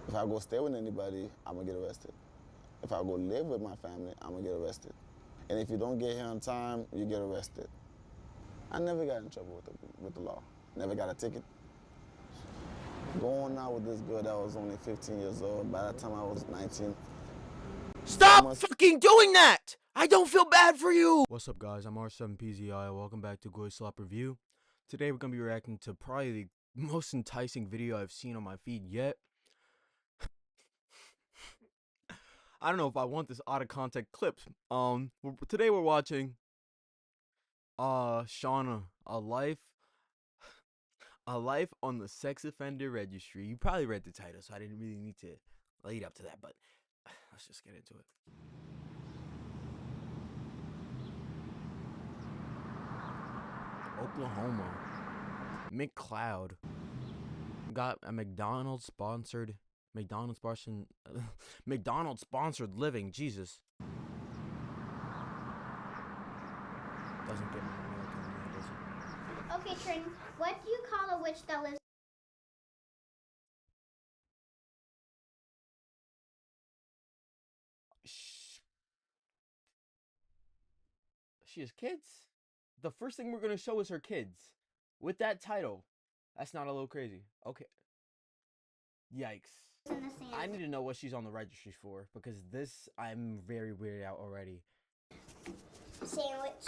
If I go stay with anybody, I'm gonna get arrested. If I go live with my family, I'm gonna get arrested. And if you don't get here on time, you get arrested. I never got in trouble with the law. Never got a ticket. Going out with this girl that was only 15 years old. By the time I was 19. Stop fucking doing that! I don't feel bad for you! What's up, guys? I'm R7PZI. Welcome back to GoySlopReview. Today we're gonna be reacting to probably the most enticing video I've seen on my feed yet. I don't know if I want this out of context clip. Today we're watching Shauna, a life on the sex offender registry. You probably read the title, so I didn't really need to lead up to that, but let's just get into it. Oklahoma. McCloud got a McDonald's sponsored living. Jesus. Doesn't get my American name, does it? Okay, Trin, what do you call a witch that lives? She has kids? The first thing we're gonna show is her kids. With that title. That's not a little crazy. Okay. Yikes. In the sand. I need to know what she's on the registry for, because this, I'm very weirded out already. Sandwich.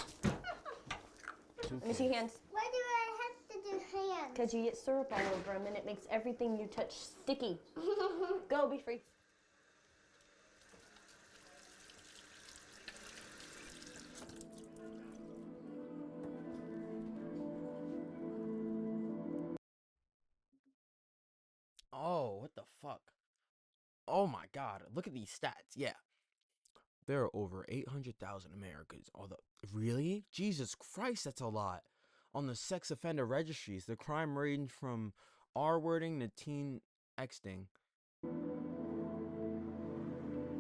Let me see your hands. Why do I have to do hands? Because you get syrup all over them and it makes everything you touch sticky. Go, be free. Oh, what the fuck? Oh my god, look at these stats. Yeah. There are over 800,000 Americans. Really? Jesus Christ, that's a lot. On the sex offender registries, the crime range from R-wording to teen exting.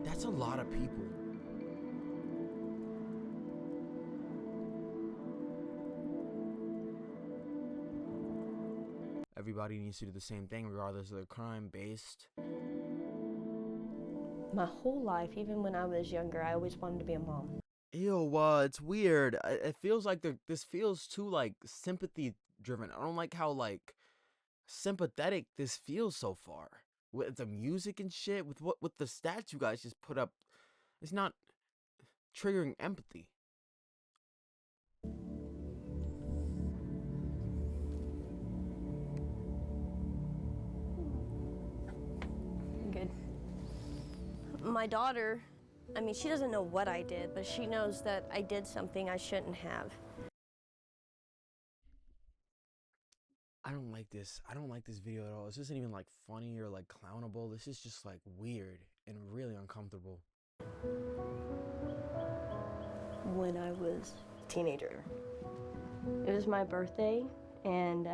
That's a lot of people. Everybody needs to do the same thing regardless of their crime based. My whole life, even when I was younger, I always wanted to be a mom. Ew, it's weird. It feels like this feels too like sympathy driven. I don't like how like sympathetic this feels so far. With the music and shit, with the stats you guys just put up, it's not triggering empathy. Good. My daughter, I mean, she doesn't know what I did, but she knows that I did something I shouldn't have. I don't like this. I don't like this video at all. This isn't even like funny or like clownable. This is just like weird and really uncomfortable. When I was a teenager, it was my birthday, and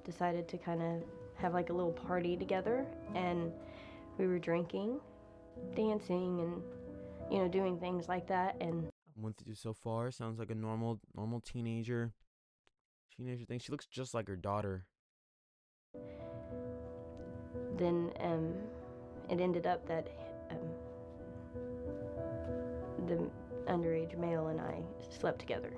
decided to kind of have like a little party together, and we were drinking, dancing, and you know, doing things like that. And Went through so far. Sounds like a normal teenager thing. She looks just like her daughter. then it ended up that the underage male and I slept together.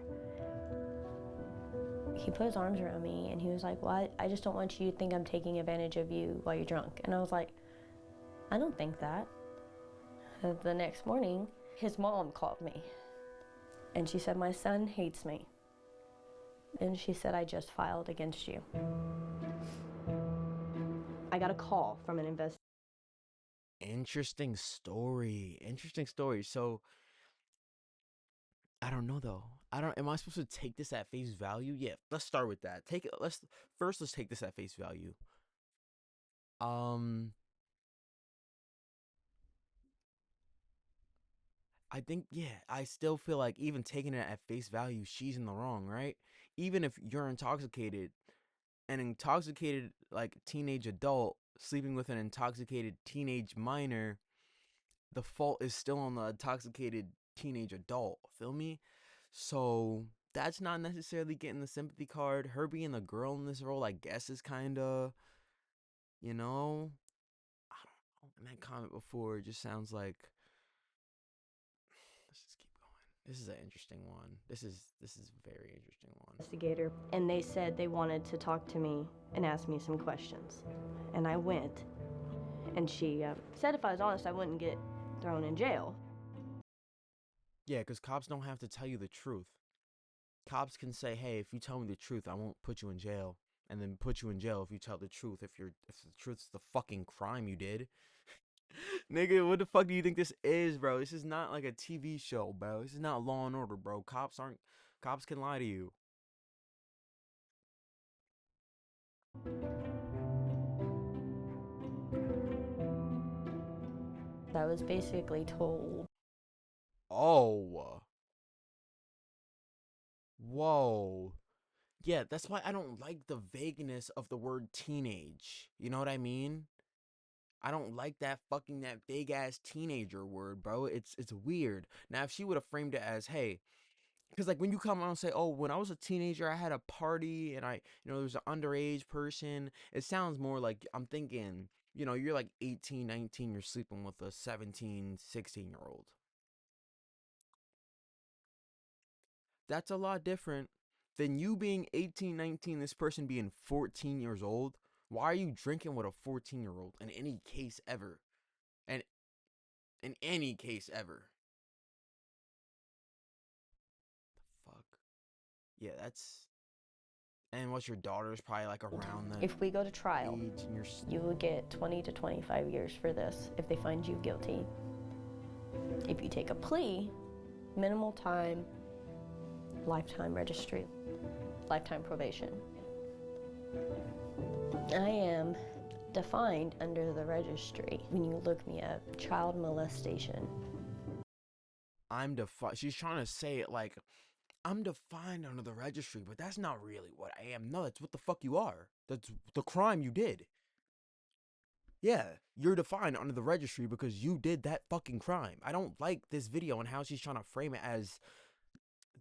He put his arms around me and he was like, well, I just don't want you to think I'm taking advantage of you while you're drunk. And I was like, I don't think that. The next morning, his mom called me and she said, my son hates me. And she said, I just filed against you. I got a call from an investigator. Interesting story. So I don't know though. Am I supposed to take this at face value? Yeah, let's start with that. Let's take this at face value. I think, yeah, I still feel like even taking it at face value, she's in the wrong, right? Even if you're intoxicated, an intoxicated like teenage adult sleeping with an intoxicated teenage minor, the fault is still on the intoxicated teenage adult. Feel me? So that's not necessarily getting the sympathy card. Her being the girl in this role, I guess, is kind of, you know, I that comment before just sounds like. Let's just keep going. This is an interesting one. This is a very interesting one. Investigator, and they said they wanted to talk to me and ask me some questions, and I went, and she said if I was honest, I wouldn't get thrown in jail. Yeah, because cops don't have to tell you the truth. Cops can say, hey, if you tell me the truth, I won't put you in jail, and then put you in jail if you tell the truth. If the truth's the fucking crime you did. Nigga, what the fuck do you think this is, bro? This is not like a TV show, bro. This is not Law and Order, bro. Cops can lie to you. I was basically told. Oh. Whoa. Yeah, that's why I don't like the vagueness of the word teenage. You know what I mean? I don't like that big ass teenager word, bro. It's weird. Now, if she would have framed it as, hey, because like when you come out and say, oh, when I was a teenager, I had a party and there was an underage person. It sounds more like I'm thinking, you're like 18, 19, you're sleeping with a 17, 16-year-old. That's a lot different than you being 18, 19, this person being 14 years old. Why are you drinking with a 14-year-old in any case ever? And in any case ever. The fuck? Yeah, that's... And what's your daughter's probably like around the If we go to trial, age and you're... you will get 20 to 25 years for this if they find you guilty. If you take a plea, minimal time, lifetime registry, lifetime probation. I am defined under the registry. When you look me up, child molestation. I'm defined. She's trying to say it like, I'm defined under the registry, but that's not really what I am. No, that's what the fuck you are. That's the crime you did. Yeah, you're defined under the registry because you did that fucking crime. I don't like this video and how she's trying to frame it as,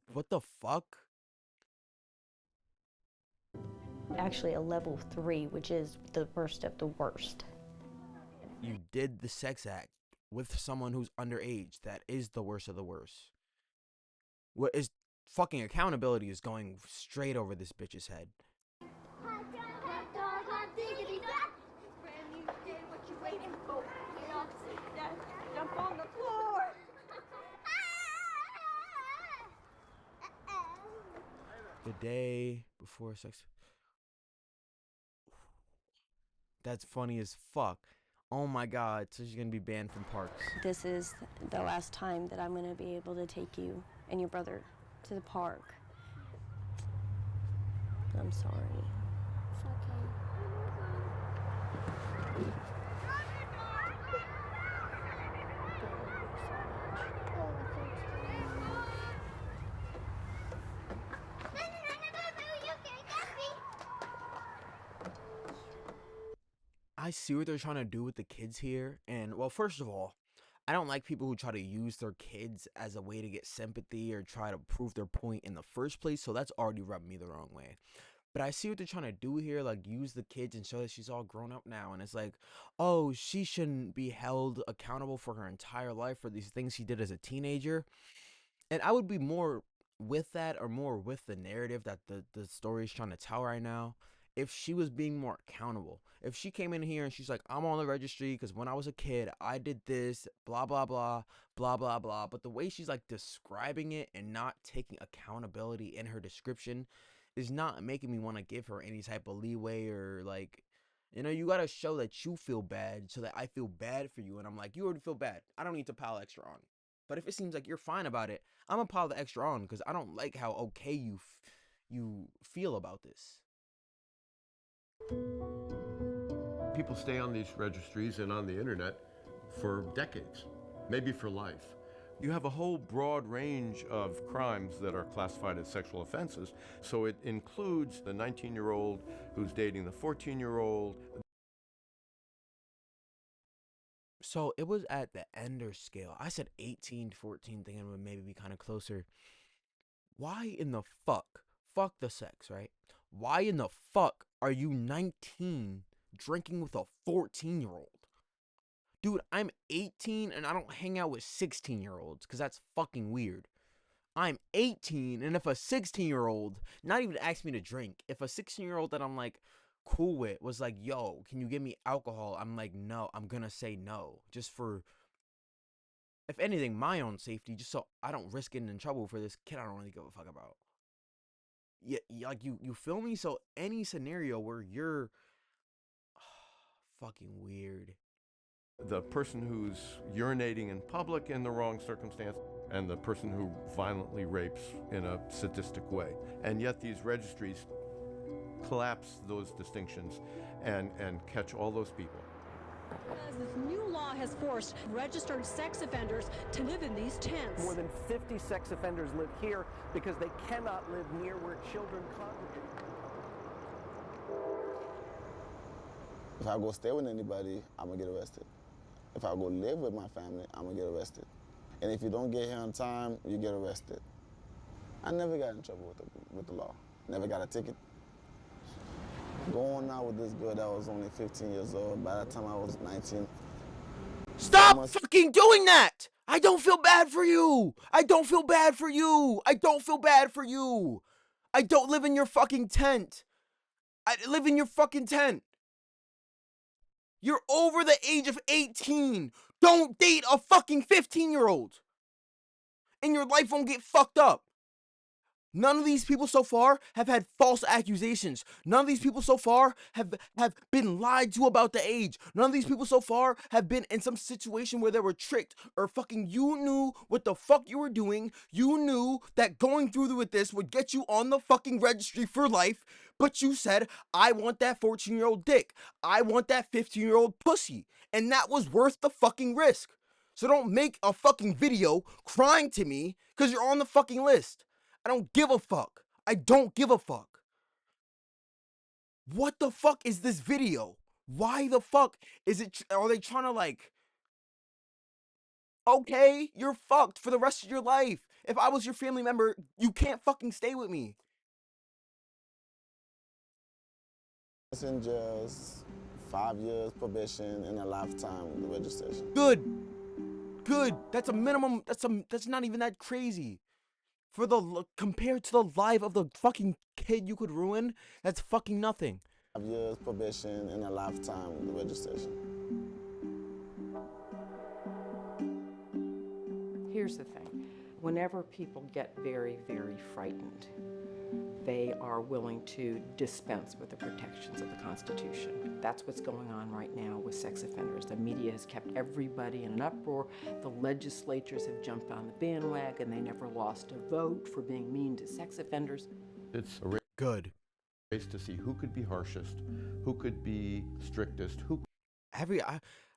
what the fuck? Actually a level 3, which is the worst of the worst. You did the sex act with someone who's underage. That is the worst of the worst. What is fucking accountability is going straight over this bitch's head. Jump on the floor. The day before sex. That's funny as fuck. Oh my god, so she's gonna be banned from parks. This is the last time that I'm gonna be able to take you and your brother to the park. I'm sorry. It's okay. I see what they're trying to do with the kids here. And, well, first of all, I don't like people who try to use their kids as a way to get sympathy or try to prove their point in the first place. So that's already rubbed me the wrong way. But I see what they're trying to do here, like use the kids and show that she's all grown up now. And it's like, oh, she shouldn't be held accountable for her entire life for these things she did as a teenager. And I would be more with that, or more with the narrative that the story is trying to tell right now, if she was being more accountable. If she came in here and she's like, I'm on the registry because when I was a kid, I did this, blah, blah, blah, blah, blah, blah. But the way she's like describing it and not taking accountability in her description is not making me want to give her any type of leeway, or like, you got to show that you feel bad so that I feel bad for you. And I'm like, you already feel bad. I don't need to pile extra on. But if it seems like you're fine about it, I'm gonna pile the extra on because I don't like how okay you feel about this. People stay on these registries and on the internet for decades, maybe for life. You have a whole broad range of crimes that are classified as sexual offenses, so it includes the 19-year-old who's dating the 14-year-old. So it was at the ender scale. I said 18, 14, thinking it would maybe be kind of closer. Why in the fuck the sex, right? Why in the fuck are you 19 drinking with a 14-year-old? Dude, I'm 18 and I don't hang out with 16-year-olds because that's fucking weird. I'm 18, and if a 16-year-old, not even ask me to drink, if a 16-year-old that I'm like cool with was like, yo, can you give me alcohol? I'm like, no, I'm gonna say no. Just for, if anything, my own safety, just so I don't risk getting in trouble for this kid I don't really give a fuck about. Yeah, like you feel me? So any scenario where you're fucking weird. The person who's urinating in public in the wrong circumstance, and the person who violently rapes in a sadistic way. And yet these registries collapse those distinctions and catch all those people. As this new law has forced registered sex offenders to live in these tents. More than 50 sex offenders live here because they cannot live near where children congregate. If I go stay with anybody, I'm gonna get arrested. If I go live with my family, I'm gonna get arrested. And if you don't get here on time, you get arrested. I never got in trouble with the law. Never got a ticket. Going out with this girl that was only 15 years old, by the time I was 19. Stop fucking doing that! I don't feel bad for you! I don't feel bad for you! I don't feel bad for you! I don't live in your fucking tent! I live in your fucking tent! You're over the age of 18! Don't date a fucking 15-year-old! And your life won't get fucked up! None of these people so far have had false accusations. None of these people so far have been lied to about the age. None of these people so far have been in some situation where they were tricked or fucking you knew what the fuck you were doing. You knew that going through with this would get you on the fucking registry for life. But you said, I want that 14-year-old dick. I want that 15-year-old pussy. And that was worth the fucking risk. So don't make a fucking video crying to me because you're on the fucking list. I don't give a fuck. I don't give a fuck. What the fuck is this video? Why the fuck is it? Are they trying to like, okay, you're fucked for the rest of your life. If I was your family member, you can't fucking stay with me. Passengers, 5 years probation and a lifetime with the registration. Good. That's a minimum. That's not even that crazy. For the compared to the life of the fucking kid you could ruin, that's fucking nothing. 5 years probation and a lifetime with the registration. Here's the thing. Whenever people get very, very frightened, they are willing to dispense with the protections of the Constitution. That's what's going on right now with sex offenders. The media has kept everybody in an uproar. The legislatures have jumped on the bandwagon. They never lost a vote for being mean to sex offenders. It's a race to see who could be harshest, who could be strictest, who.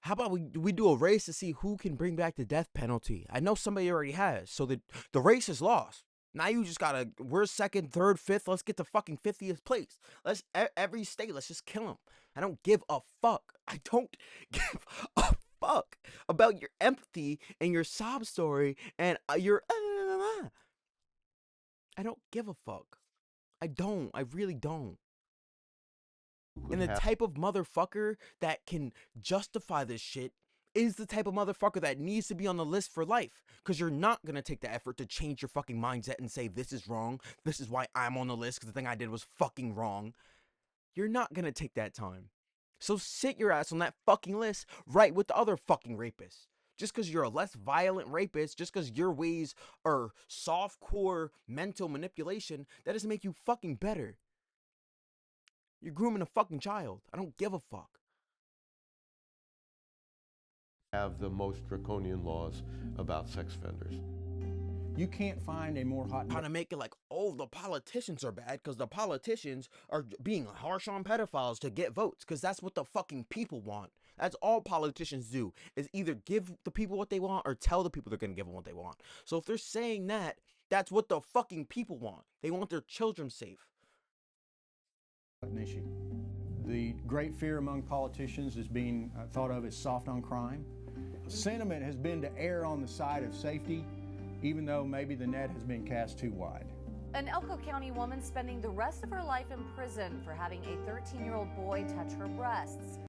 How about we do a race to see who can bring back the death penalty? I know somebody already has, so the race is lost. Now you just gotta, we're second, third, fifth, let's get to fucking 50th place. Every state, let's just kill them. I don't give a fuck. I don't give a fuck about your empathy and your sob story and your, I don't give a fuck. I don't, I really don't. And the type of motherfucker that can justify this shit is the type of motherfucker that needs to be on the list for life. Because you're not going to take the effort to change your fucking mindset and say, this is wrong. This is why I'm on the list because the thing I did was fucking wrong. You're not going to take that time. So sit your ass on that fucking list right with the other fucking rapists. Just because you're a less violent rapist, just because your ways are soft-core mental manipulation, that doesn't make you fucking better. You're grooming a fucking child. I don't give a fuck. Have the most draconian laws about sex offenders. You can't find a more hot... Trying to make it like, oh, the politicians are bad because the politicians are being harsh on pedophiles to get votes because that's what the fucking people want. That's all politicians do, is either give the people what they want or tell the people they're going to give them what they want. So if they're saying that, that's what the fucking people want. They want their children safe. An issue. The great fear among politicians is being thought of as soft on crime. Sentiment has been to err on the side of safety, even though maybe the net has been cast too wide. An Elko County woman spending the rest of her life in prison for having a 13-year-old boy touch her breasts.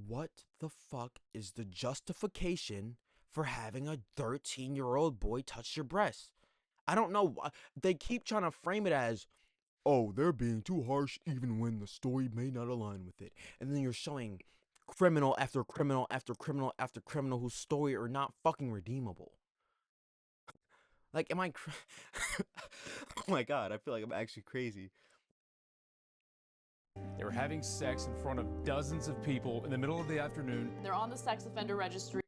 what the fuck is the justification for having a 13-year-old boy touch your breasts? I don't know. They keep trying to frame it as, oh, they're being too harsh even when the story may not align with it. And then you're showing criminal after criminal after criminal after criminal whose story are not fucking redeemable. Like, am I oh my god, I feel like I'm actually crazy. They were having sex in front of dozens of people in the middle of the afternoon. They're on the sex offender registry.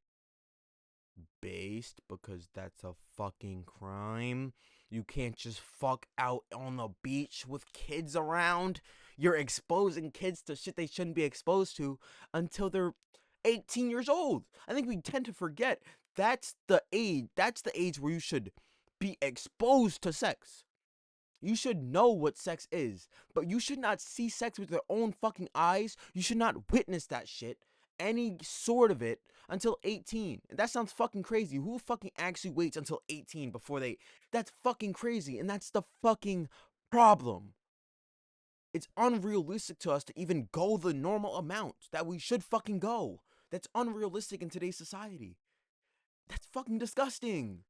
Based because that's a fucking crime. You can't just fuck out on the beach with kids around. You're exposing kids to shit they shouldn't be exposed to until they're 18 years old. I think we tend to forget that's the age. That's the age where you should be exposed to sex. You should know what sex is, but you should not see sex with your own fucking eyes. You should not witness that shit, any sort of it, until 18. That sounds fucking crazy. Who fucking actually waits until 18 before they... That's fucking crazy, and that's the fucking problem. It's unrealistic to us to even go the normal amount that we should fucking go. That's unrealistic in today's society. That's fucking disgusting.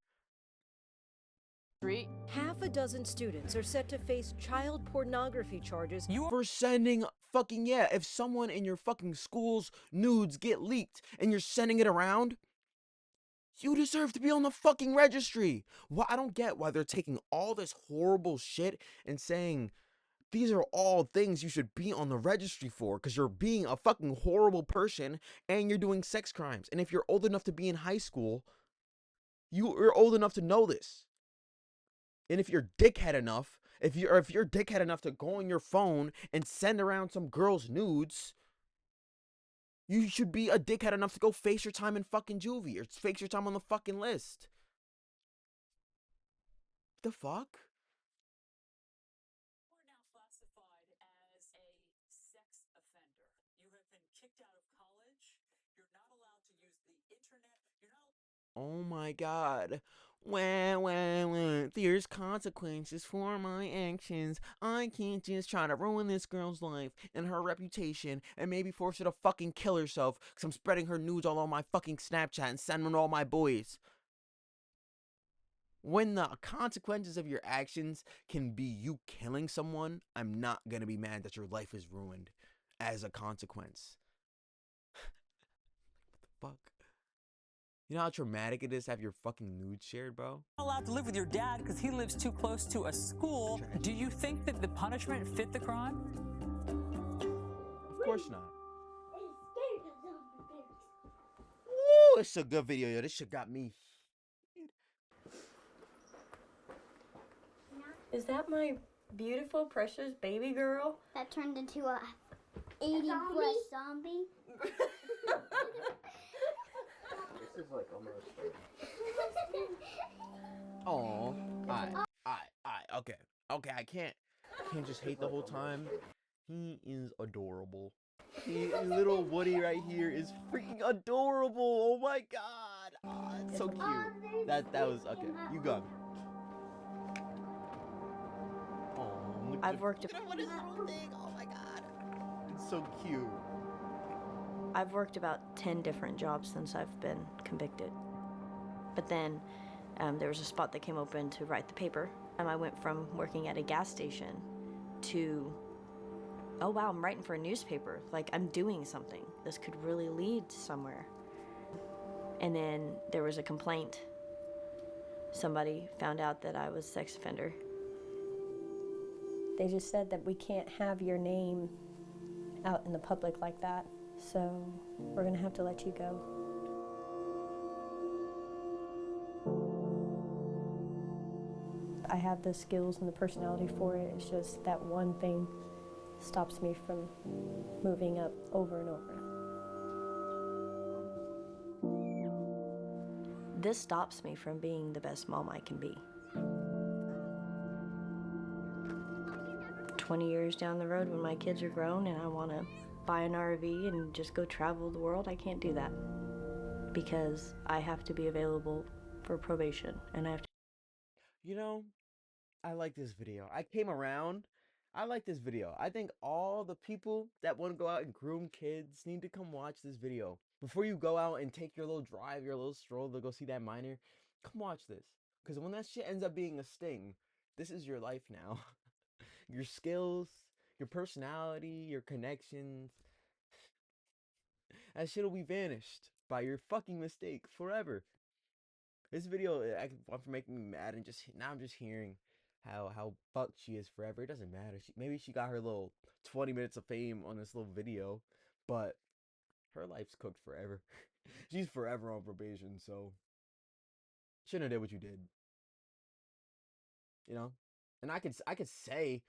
Half a dozen students are set to face child pornography charges for sending fucking, yeah, if someone in your fucking school's nudes get leaked and you're sending it around, you deserve to be on the fucking registry. Well, I don't get why they're taking all this horrible shit and saying these are all things you should be on the registry for because you're being a fucking horrible person and you're doing sex crimes. And if you're old enough to be in high school, you're old enough to know this. And if you're dickhead enough, if you're dickhead enough to go on your phone and send around some girl's nudes, you should be a dickhead enough to go face your time in fucking juvie or face your time on the fucking list. The fuck? You're now classified as a sex offender. You have been kicked out of college. You're not allowed to use the internet. You're not. Oh my god. Well, there's consequences for my actions. I can't just try to ruin this girl's life and her reputation and maybe force her to fucking kill herself because I'm spreading her nudes all on my fucking Snapchat and sending them to all my boys. When the consequences of your actions can be you killing someone, I'm not gonna be mad that your life is ruined as a consequence. What the fuck? You know how traumatic it is to have your fucking nudes shared, bro? Not allowed to live with your dad because he lives too close to a school. Do you think that the punishment fit the crime? Of course not. Woo, it's a good video, yo. This shit got me. Is that my beautiful, precious baby girl? That turned into a 80-foot zombie. This is like almost. Oh, okay, I can't just hate the whole time. He is adorable. Little Woody right here is freaking adorable. Oh my god, oh, it's so cute. That was okay. You got me. Oh, I've worked. Look at what his little thing. Oh my god, it's so cute. I've worked about 10 different jobs since I've been convicted. But then there was a spot that came open to write the paper, and I went from working at a gas station to, oh wow, I'm writing for a newspaper. Like, I'm doing something. This could really lead somewhere. And then there was a complaint. Somebody found out that I was a sex offender. They just said that we can't have your name out in the public like that. So we're gonna have to let you go. I have the skills and the personality for it. It's just that one thing stops me from moving up over and over. This stops me from being the best mom I can be. 20 years down the road when my kids are grown and I wanna buy an RV and just go travel the world, I can't do that because I have to be available for probation and I have to. You know, I like this video. I came around. I like this video. I think all the people that want to go out and groom kids need to come watch this video. Before you go out and take your little drive, your little stroll to go see that minor, come watch this. Because when that shit ends up being a sting, this is your life now. Your skills, your personality, your connections, that shit will be vanished by your fucking mistake forever. This video, for making me mad, and now I'm just hearing how fucked she is forever. It doesn't matter. Maybe she got her little 20 minutes of fame on this little video, but her life's cooked forever. She's forever on probation, so shouldn't have did what you did. You know? And I could say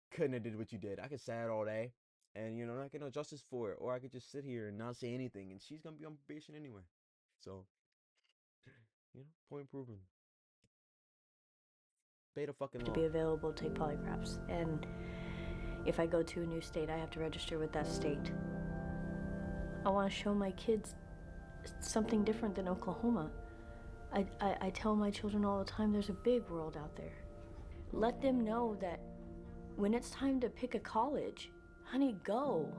couldn't have did what you did. I could say it all day, and not get no justice for it, or I could just sit here and not say anything, and she's gonna be on probation anyway. So, point proven. Beta fucking To law. be available to take polygraphs, and if I go to a new state, I have to register with that state. I want to show my kids something different than Oklahoma. I tell my children all the time, there's a big world out there. Let them know that when it's time to pick a college, honey, go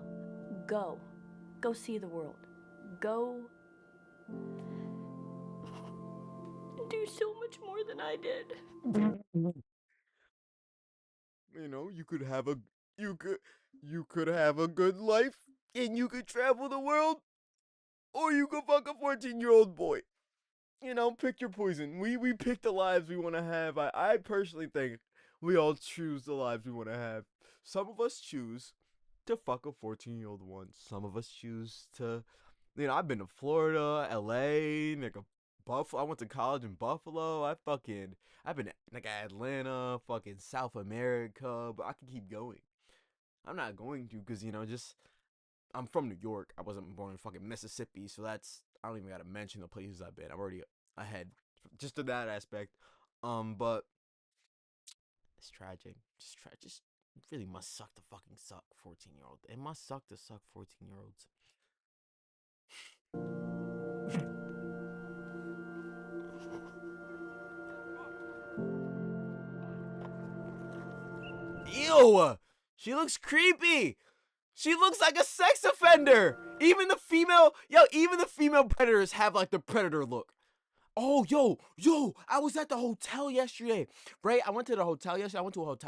see the world. Go do so much more than I did. You could have a good life, and you could travel the world, or you could fuck a 14-year-old boy. Pick your poison. We pick the lives we want to have. I personally think we all choose the lives we want to have. Some of us choose to fuck a 14-year-old one. Some of us choose to, I've been to Florida, LA, Buffalo. I went to college in Buffalo. I've been Atlanta, fucking South America, but I can keep going. I'm not going to, because I'm from New York. I wasn't born in fucking Mississippi, so I don't even gotta mention the places I've been. I'm already ahead, just to that aspect. But it's tragic. Just really must suck to fucking suck 14-year-old. It must suck to suck 14-year-olds. Ew! She looks creepy! She looks like a sex offender! Even the female predators have like the predator look. Oh, yo, I was at the hotel yesterday, right? I went to a hotel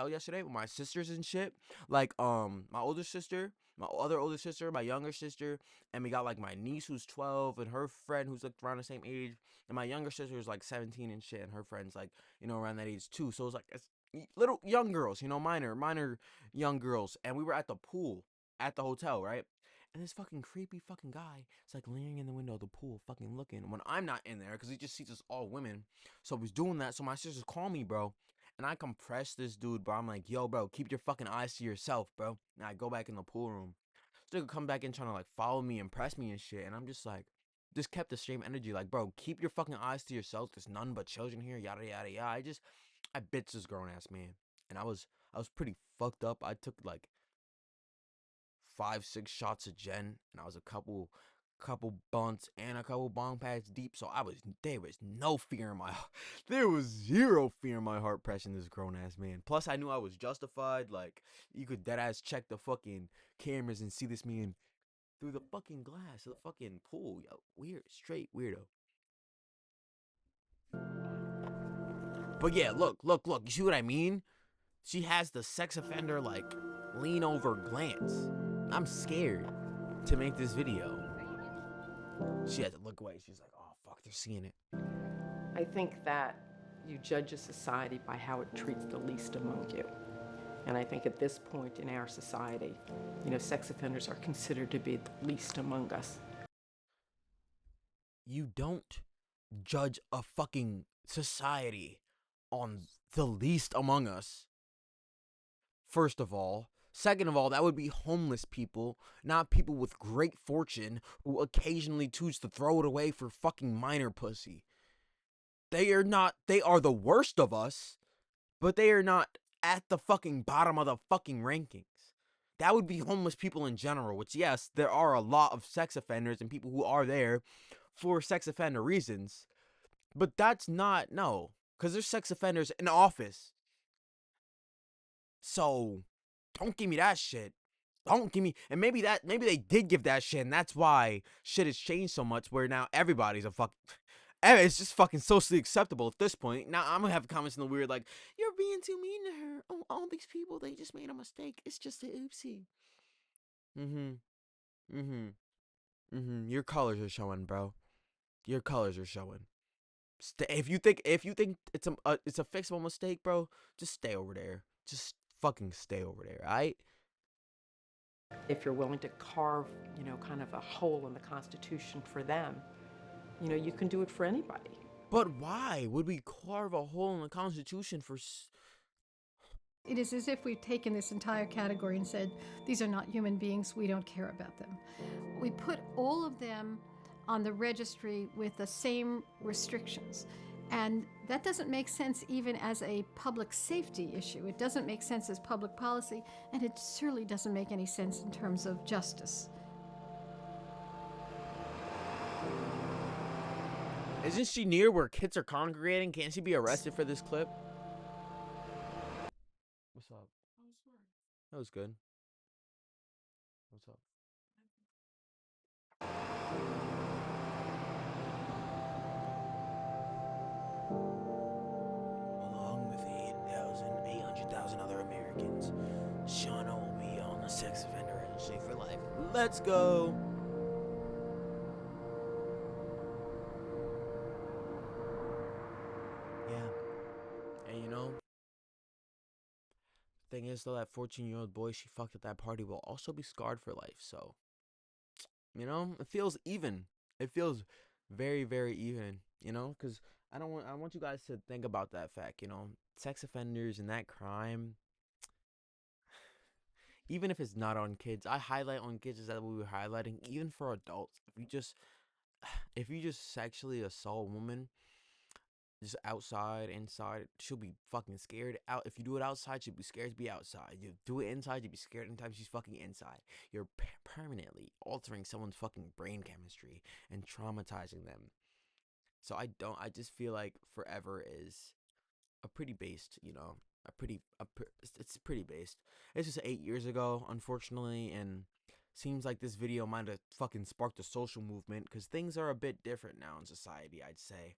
yesterday with my sisters and shit. Like, my older sister, my other older sister, my younger sister, and we got like my niece who's 12 and her friend who's like around the same age, and my younger sister is like 17 and shit, and her friend's like, around that age too. So it's little young girls, minor young girls, and we were at the pool at the hotel, right? And this fucking creepy fucking guy is like leaning in the window of the pool, fucking looking. When I'm not in there, because he just sees us all women. So he's doing that. So my sisters call me, bro. And I compress this dude, bro. I'm like, yo, bro, keep your fucking eyes to yourself, bro. And I go back in the pool room. So they could come back in trying to like follow me, impress me and shit. And I'm just like, just kept the same energy. Like, bro, keep your fucking eyes to yourself. There's none but children here, yada, yada, yada. I bitched this grown ass man. And I was pretty fucked up. I took like 5-6 shots of gin, and I was a couple bunts and a couple bong pads deep, so there was no fear in my heart. There was zero fear in my heart pressing this grown ass man. Plus I knew I was justified. Like, you could dead ass check the fucking cameras and see this man through the fucking glass of the fucking pool. Yo, weird, straight weirdo. But yeah, look, you see what I mean? She has the sex offender like lean over glance. I'm scared to make this video. She had to look away. She's like, oh, fuck, they're seeing it. I think that you judge a society by how it treats the least among you. And I think at this point in our society, sex offenders are considered to be the least among us. You don't judge a fucking society on the least among us. First of all. Second of all, that would be homeless people, not people with great fortune who occasionally choose to throw it away for fucking minor pussy. They are the worst of us, but they are not at the fucking bottom of the fucking rankings. That would be homeless people in general, which, yes, there are a lot of sex offenders and people who are there for sex offender reasons, but that's not, no, because there's sex offenders in office. So Don't give me that shit. Don't give me, and maybe they did give that shit, and that's why shit has changed so much. Where now everybody's a fuck. It's just fucking socially acceptable at this point. Now I'm gonna have comments in the weird like, "You're being too mean to her. Oh, all these people, they just made a mistake. It's just a oopsie." Your colors are showing, bro. Your colors are showing. If you think it's a fixable mistake, bro, just stay over there. Just fucking stay over there, alright? If you're willing to carve, kind of a hole in the Constitution for them, you can do it for anybody. But why would we carve a hole in the Constitution for? It is as if we've taken this entire category and said, these are not human beings, we don't care about them. We put all of them on the registry with the same restrictions. And that doesn't make sense even as a public safety issue. It doesn't make sense as public policy, and it certainly doesn't make any sense in terms of justice. Isn't she near where kids are congregating? Can't she be arrested for this clip? What's up? That was good. What's up? Along with 800,000 other Americans, Shauna will be on the sex offender registry for life. Let's go. Yeah. And thing is though, that 14-year-old boy she fucked at that party will also be scarred for life. So, it feels even. It feels very, very even. Because I want you guys to think about that fact. Sex offenders and that crime. Even if it's not on kids, I highlight on kids is that we were highlighting. Even for adults, if you just sexually assault a woman. Just outside, inside, she'll be fucking scared. Out, if you do it outside, she'll be scared to be outside. You do it inside, you'll be scared anytime she's fucking inside. You're permanently altering someone's fucking brain chemistry and traumatizing them. So I just feel like forever is a pretty based, it's pretty based. It's just 8 years ago, unfortunately, and seems like this video might have fucking sparked a social movement because things are a bit different now in society, I'd say.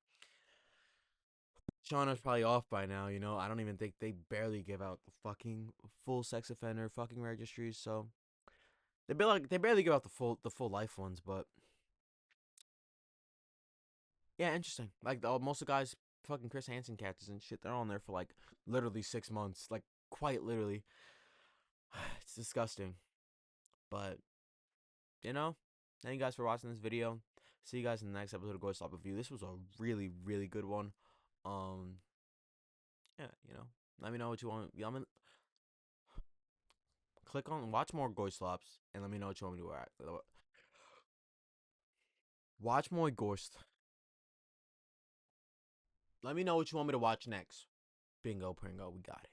Shauna's probably off by now, I don't even think they barely give out the fucking full sex offender fucking registries, so they barely give out the full life ones, but yeah, interesting. Like most of the guys, fucking Chris Hansen catches and shit, they're on there for like literally 6 months, like quite literally. It's disgusting, but thank you guys for watching this video. See you guys in the next episode of GoySlopReview. This was a really, really good one. Yeah, let me know what you want. Click on watch more GoySlops and let me know what you want me to do. Watch more Ghost. Let me know what you want me to watch next. Bingo, Pringo, we got it.